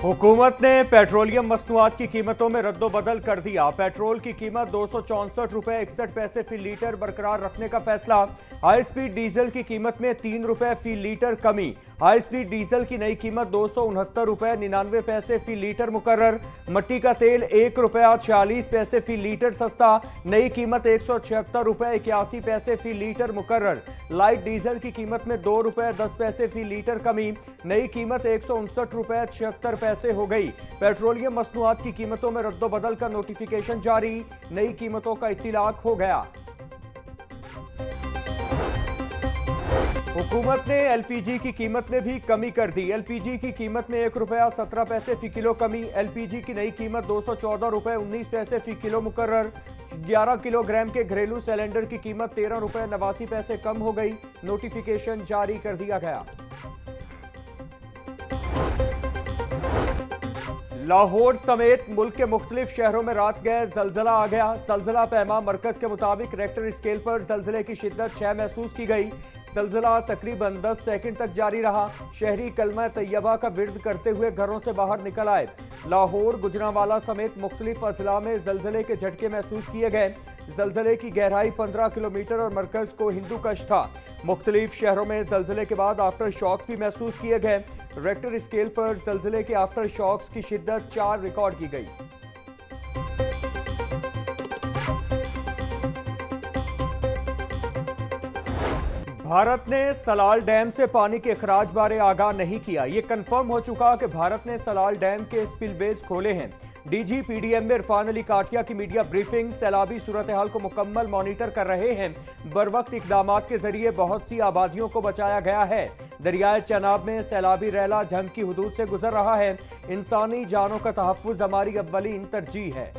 हुकूमत ने पेट्रोलियम मसनूआत की कीमतों में रद्दोबदल कर दिया। पेट्रोल की कीमत 264 रुपए 61 पैसे फी लीटर बरकरार रखने का फैसला। हाई स्पीड डीजल की कीमत में 3 रुपए फी लीटर कमी। हाई स्पीड डीजल की नई कीमत 269 रुपए 99 पैसे फी लीटर मुकर्रर। मट्टी का तेल 1 रुपया 46 पैसे फी लीटर सस्ता। नई कीमत 176 रुपए 81 पैसे फी लीटर मुकर्रर। लाइट डीजल की कीमत में 2 रुपए 10 पैसे फी लीटर कमी। नई कीमत 159 रुपए 76 पैसे हो गई। पेट्रोलियम मसनूआत की कीमतों में रद्दोबदल का नोटिफिकेशन जारी। नई कीमतों का इत्तिलाक हो गया। हुकूमत ने एलपीजी की कीमत में भी कमी कर दी। एलपीजी की कीमत में 1 रुपया 17 पैसे फी किलो कमी। एलपीजी की नई कीमत 214 रुपए 19 पैसे फी किलो मुकर्रर। 11 किलोग्राम के घरेलू सिलेंडर की कीमत 13 रुपए 89 पैसे कम हो गई। नोटिफिकेशन जारी कर दिया गया। लाहौर समेत मुल्क के मुख्तलिफ शहरों में रात गए जलजला आ गया। जलजला पैमा मरकज के मुताबिक रेक्टर स्केल पर जलजले की शिद्दत 6 महसूस की गई। जलजला तकरीबन 10 सेकंड तक जारी रहा। शहरी कलमा तैयबा का विर्द करते हुए घरों से बाहर निकल आए। लाहौर, गुजरांवाला समेत मुख्तलिफ अजला में जलजले के झटके महसूस किए गए। जलजले की गहराई 15 किलोमीटर और मरकज को हिंदूकश था। मुख्तलिफ शहरों में जलजले के बाद आफ्टर शॉक्स भी महसूस किए गए। रेक्टर स्केल पर जलजले के आफ्टर शॉक्स की शिद्दत 4 रिकॉर्ड की गई। भारत ने सलाल डैम से पानी के अखराज बारे आगाह नहीं किया। यह कंफर्म हो चुका कि भारत ने सलाल डैम के स्पिलवेज खोले हैं। डीजी पीडीएम में इरफान अली काटिया की मीडिया ब्रीफिंग। सैलाबी सूरत हाल को मुकम्मल मॉनिटर कर रहे हैं। बरवक्त इकदामात के जरिए बहुत सी आबादियों को बचाया गया है। दरियाए चनाब में सैलाबी रैला जंग की हदूद से गुजर रहा है। इंसानी जानों का तहफ्फुज हमारी अव्वलीन तरजीह है।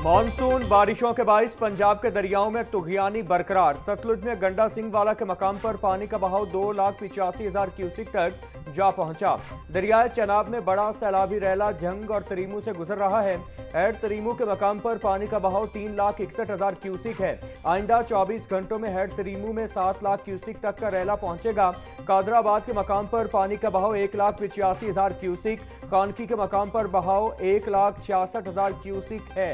मानसून बारिशों के बाइस पंजाब के दरियाओं में तुगयानी बरकरार। सतलुज में गंडा सिंह वाला के मकाम पर पानी का बहाव 2,85,000 क्यूसिक तक जा पहुंचा। दरियाए चनाब में बड़ा सैलाबी रैला जंग और तरीमू से गुजर रहा है। हेड तरीमू के मकाम पर पानी का बहाव 3,61,000 क्यूसिक है। आइंदा 24 घंटों में हेड तरीमू में 7 लाख क्यूसिक तक का रैला पहुंचेगा। कादराबाद के मकाम पर पानी का बहाव 1,85,000 क्यूसिक। कानकी के मकाम पर बहाव 1,66,000 क्यूसिक है।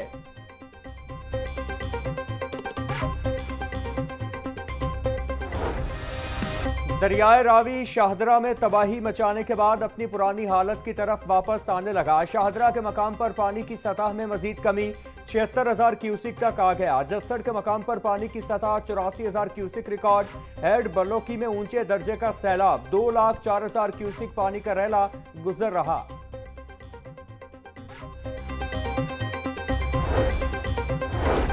दरियाए रावी शाहदरा में तबाही मचाने के बाद अपनी पुरानी हालत की तरफ वापस आने लगा। शाहदरा के मकाम पर पानी की सतह में मजीद कमी 76,000 क्यूसिक तक आ गया। जस्सड़ के मकाम पर पानी की सतह 84,000 क्यूसिक रिकॉर्ड। हेड बलोकी में ऊंचे दर्जे का सैलाब 2,04,000 क्यूसिक पानी का रैला गुजर रहा।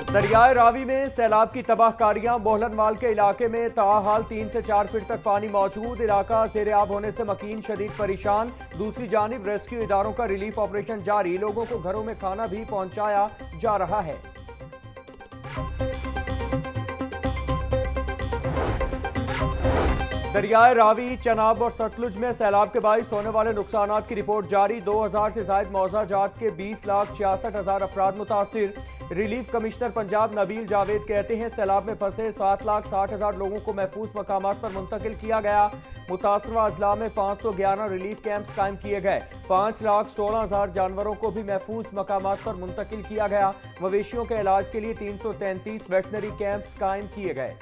दरियाए रावी में सैलाब की तबाहकारियां। बोहलनवाल के इलाके में ताहाल 3 से 4 फीट तक पानी मौजूद। इलाका ज़ेर-ए-आब होने से मकीन शदीद परेशान। दूसरी जानिब रेस्क्यू इदारों का रिलीफ ऑपरेशन जारी। लोगों को घरों में खाना भी पहुंचाया जा रहा है। दरियाए रावी, चनाब और सतलुज में सैलाब के बाइस होने वाले नुकसानात की रिपोर्ट जारी। 2,000 से जायद मौजा जात के 20,66,000 अफराद मुतासिर। रिलीफ कमिश्नर पंजाब नबील जावेद कहते हैं सैलाब में फंसे 7,60,000 लोगों को महफूज मकामात पर मुंतकिल किया गया। मुतासरा अजला में 511 रिलीफ कैंप्स कायम किए गए। 5,16,000 जानवरों को भी महफूज मकामात पर मुंतकिल किया गया। मवेशियों के इलाज के लिए 333 वेटनरी कैंप्स कायम किए गए।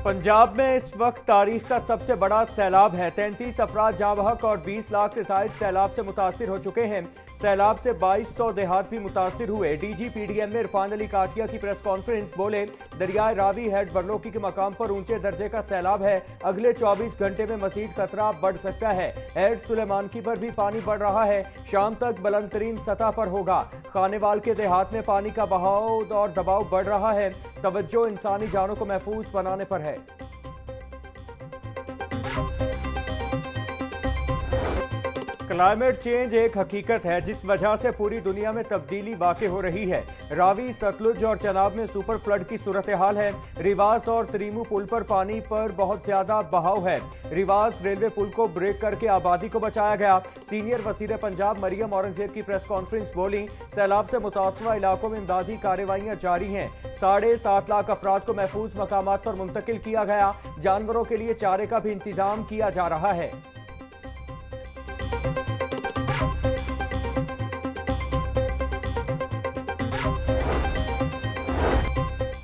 पंजाब में इस वक्त तारीख का सबसे बड़ा सैलाब है। 33 अफराद जाँ बहक और 20 लाख से जायद सैलाब से मुतासिर हो चुके हैं। सैलाब से 2200 देहात भी मुतासिर हुए। डीजी पीडीएम में इरफान अली काटिया की प्रेस कॉन्फ्रेंस। बोले दरियाए रावी हेड बरलोकी के मकाम पर ऊंचे दर्जे का सैलाब है। अगले 24 घंटे में मजीद खतरा बढ़ सकता है। हेड सुलेमानकी पर भी पानी बढ़ रहा है। शाम तक बुलंद तरीन सतह पर होगा। खानेवाल के देहात में पानी का बहाव और दबाव बढ़ रहा है। तवज्जो इंसानी जानों को महफूज बनाने पर है। क्लाइमेट चेंज एक हकीकत है जिस वजह से पूरी दुनिया में तब्दीली वाक़ई हो रही है। रावी, सतलुज और चनाब में सुपर फ्लड की सूरत हाल है। रिवास और त्रिमू पुल पर पानी पर बहुत ज्यादा बहाव है। रिवास रेलवे पुल को ब्रेक करके आबादी को बचाया गया। सीनियर वज़ीर पंजाब मरियम औरंगजेब की प्रेस कॉन्फ्रेंस बोली, सैलाब से मुतासरा इलाकों में इमदादी कार्रवाइयां जारी हैं। 7.5 लाख अफराद को महफूज मकामात पर मुंतकिल किया गया। जानवरों के लिए चारे का भी इंतजाम किया जा रहा है।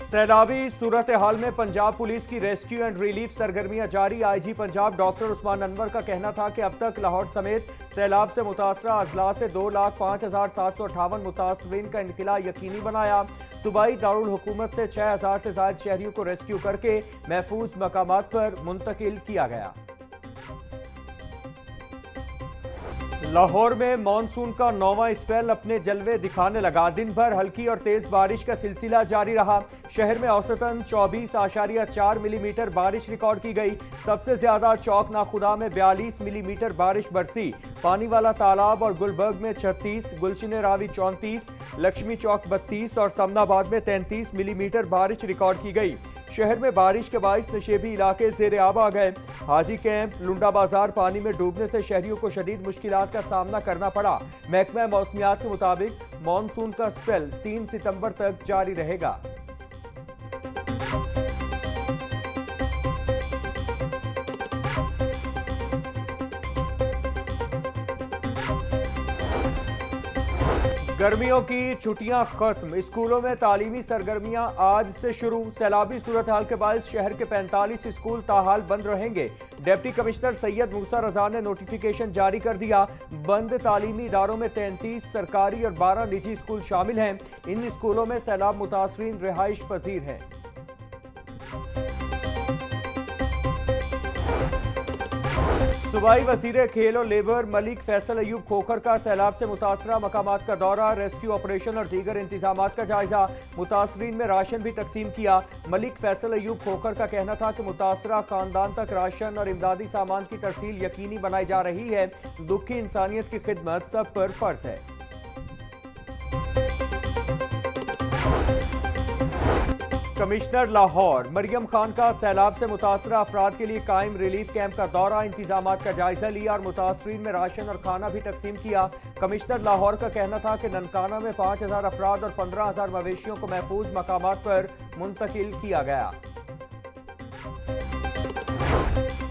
सैलाबी सूरत हाल में पंजाब पुलिस की रेस्क्यू एंड रिलीफ सरगर्मियां जारी। आईजी पंजाब डॉक्टर उस्मान अनवर का कहना था कि अब तक लाहौर समेत सैलाब से मुतासरा अजला से 2,05,758 मुतासरीन का इनखिला यकीनी बनाया। सूबाई दारुल हुकूमत से 6,000 से ज्यादा शहरियों को रेस्क्यू करके महफूज मकामात पर मुंतकिल किया गया। लाहौर में मानसून का 9वां स्पेल अपने जलवे दिखाने लगा। दिन भर हल्की और तेज बारिश का सिलसिला जारी रहा। शहर में औसतन 24.4 मिलीमीटर बारिश रिकॉर्ड की गई। सबसे ज्यादा चौक नाखुदा में 42 मिलीमीटर बारिश बरसी। पानी वाला तालाब और गुलबर्ग में 36, गुलशन रावी 34, लक्ष्मी चौक 32 और समनाबाद में 33 मिलीमीटर बारिश रिकॉर्ड की गई। शहर में बारिश के बाइस नशेबी इलाके जेर आब आ गए। हाजी कैंप, लुंडा बाजार पानी में डूबने से शहरियों को शदीद मुश्किलात का सामना करना पड़ा। महकमा मौसमियात के मुताबिक मानसून का स्पेल 3 सितंबर तक जारी रहेगा। गर्मियों की छुट्टियां खत्म, स्कूलों में तालीमी सरगर्मियां आज से शुरू। सैलाबी सूरत हाल के बाद शहर के 45 स्कूल ताहाल बंद रहेंगे। डिप्टी कमिश्नर सैयद मूसा रजा ने नोटिफिकेशन जारी कर दिया। बंद तालीमी इदारों में 33 सरकारी और 12 निजी स्कूल शामिल हैं। इन स्कूलों में सैलाब मुतासरीन रिहाइश पजीर हैं। सूबाई वज़ीर खेल और लेबर मलिक फैसल अयूब खोखर का सैलाब से मुतासरा मकामात का दौरा, रेस्क्यू ऑपरेशन और दीगर इंतजामात का जायजा। मुतासरीन में राशन भी तकसीम किया। मलिक फैसल अयूब खोखर का कहना था कि मुतासरा खानदान तक राशन और इमदादी सामान की तरसील यकीनी बनाई जा रही है। दुखी इंसानियत की खिदमत सब पर फर्ज है। कमिश्नर लाहौर मरियम खान का सैलाब से मुतासरा अफराद के लिए कायम रिलीफ कैंप का दौरा, इंतजामात का जायजा लिया और मुतासरीन में राशन और खाना भी तकसीम किया। कमिश्नर लाहौर का कहना था कि ननकाना में 5,000 अफराद और 15,000 मवेशियों को महफूज मकामात पर मुंतकिल किया गया।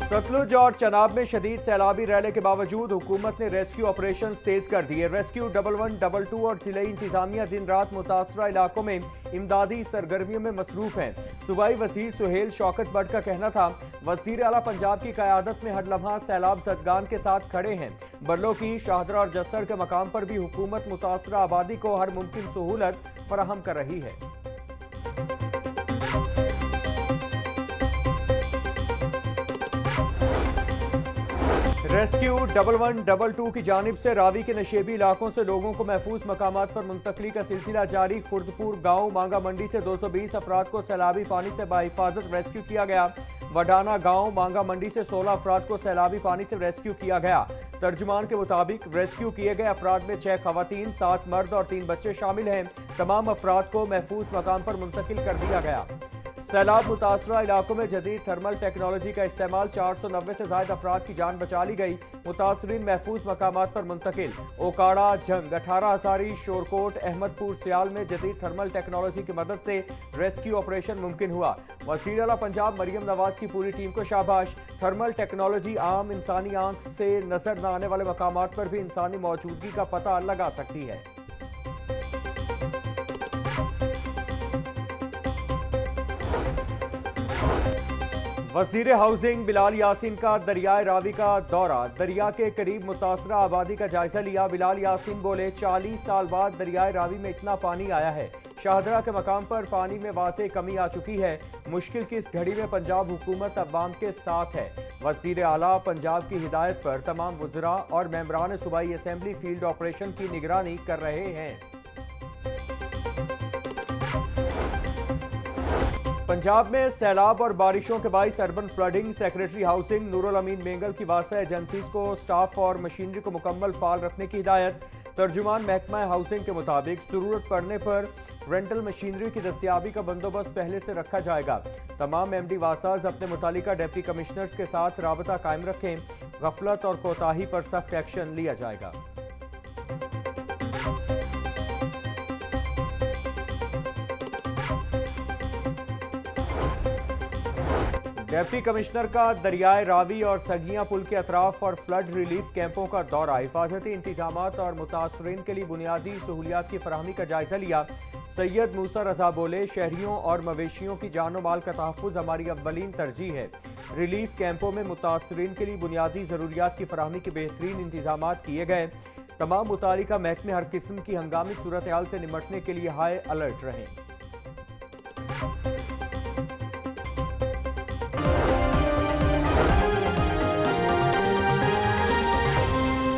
सतलुज और चनाब में शदीद सैलाबी रहने के बावजूद हुकूमत ने रेस्क्यू ऑपरेशन तेज कर दिए। रेस्क्यू 1122 और जिले इंतजामिया दिन रात मुतासरा इलाकों में इमदादी सरगर्मियों में मसरूफ हैं। सूबाई वज़ीर सुहेल शौकत बट का कहना था, वज़ीर आला पंजाब की क़यादत में हर लम्हा सैलाब ज़दगान के साथ खड़े हैं। बरलो की शाहदरा और जस्सर के मकाम पर भी हुकूमत मुतासरा आबादी को हर मुमकिन सहूलत फराहम कर रही है। रेस्क्यू 1122 की जानिब से रावी के नशेबी इलाकों से लोगों को महफूज मकामात पर मुंतकली का सिलसिला जारी। खुर्दपुर गांव मांगा मंडी से 220 अफराद को सैलाबी पानी से बाहिफाजत रेस्क्यू किया गया। वडाना गांव मांगा मंडी से 16 अफराद को सैलाबी पानी से रेस्क्यू किया गया। तर्जुमान के मुताबिक रेस्क्यू किए गए अफराद में 6 खवातीन, 7 मर्द और 3 बच्चे शामिल हैं। तमाम अफराद को महफूज मकाम पर मुंतकिल कर दिया गया। सैलाब मुतासरा इलाकों में जदीद थर्मल टेक्नोलॉजी का इस्तेमाल, 490 से ज्यादा अफराद की जान बचा ली गई। मुतासरीन महफूज मकामात पर मुंतकिल। ओकाड़ा, जंग, 18 हजारी, शोरकोट, अहमदपुर, सियाल में जदीद थर्मल टेक्नोलॉजी की मदद से रेस्क्यू ऑपरेशन मुमकिन हुआ। वज़ीर आला पंजाब मरियम नवाज की पूरी टीम को शाबाश। थर्मल टेक्नोलॉजी आम इंसानी आंख से नजर न आने वाले मकामात पर भी इंसानी मौजूदगी का पता लगा सकती है। वज़ीर हाउसिंग बिलाल यासीन का दरियाए रावी का दौरा, दरिया के करीब मुतासरा आबादी का जायजा लिया। बिलाल यासीन बोले, 40 साल बाद दरियाए रावी में इतना पानी आया है। शाहदरा के मकाम पर पानी में वासे कमी आ चुकी है। मुश्किल की इस घड़ी में पंजाब हुकूमत अवाम के साथ है। वज़ीर आला पंजाब की हिदायत पर तमाम वज़रा और मेंबरान सूबाई असेंबली फील्ड ऑपरेशन की निगरानी कर रहे हैं। पंजाब में सैलाब और बारिशों के बाइस urban flooding. Secretary housing Noorul Amin Mengal की वासा एजेंसीज को स्टाफ और मशीनरी को मुकम्मल फाल रखने की हिदायत। तर्जुमान महकमा हाउसिंग के मुताबिक जरूरत पड़ने पर रेंटल मशीनरी की दस्तियाबी का बंदोबस्त पहले से रखा जाएगा। तमाम एमडी वासाज अपने मुतालिका डिप्टी कमिश्नर्स के साथ राबता कायम रखें। गफलत और कोताही पर सख्त एक्शन लिया जाएगा। डिप्टी कमिश्नर का दरियाए रावी और सगियां पुल के अतराफ और फ्लड रिलीफ कैंपों का दौरा। हिफाजती इंतजामात और मुतासरीन के लिए बुनियादी सहूलियात की फराहमी का जायजा लिया। सैयद मूसा रजा बोले, शहरियों और मवेशियों की जानो माल का तहफ़्फ़ुज़ हमारी अव्वलीन तरजीह है। रिलीफ कैंपों में मुतासरीन के लिए बुनियादी ज़रूरियात की फराहमी के बेहतरीन इंतजामात किए गए। तमाम मुतालिका महकमे हर किस्म की हंगामी सूरत हाल से निमटने के लिए हाई अलर्ट रहें।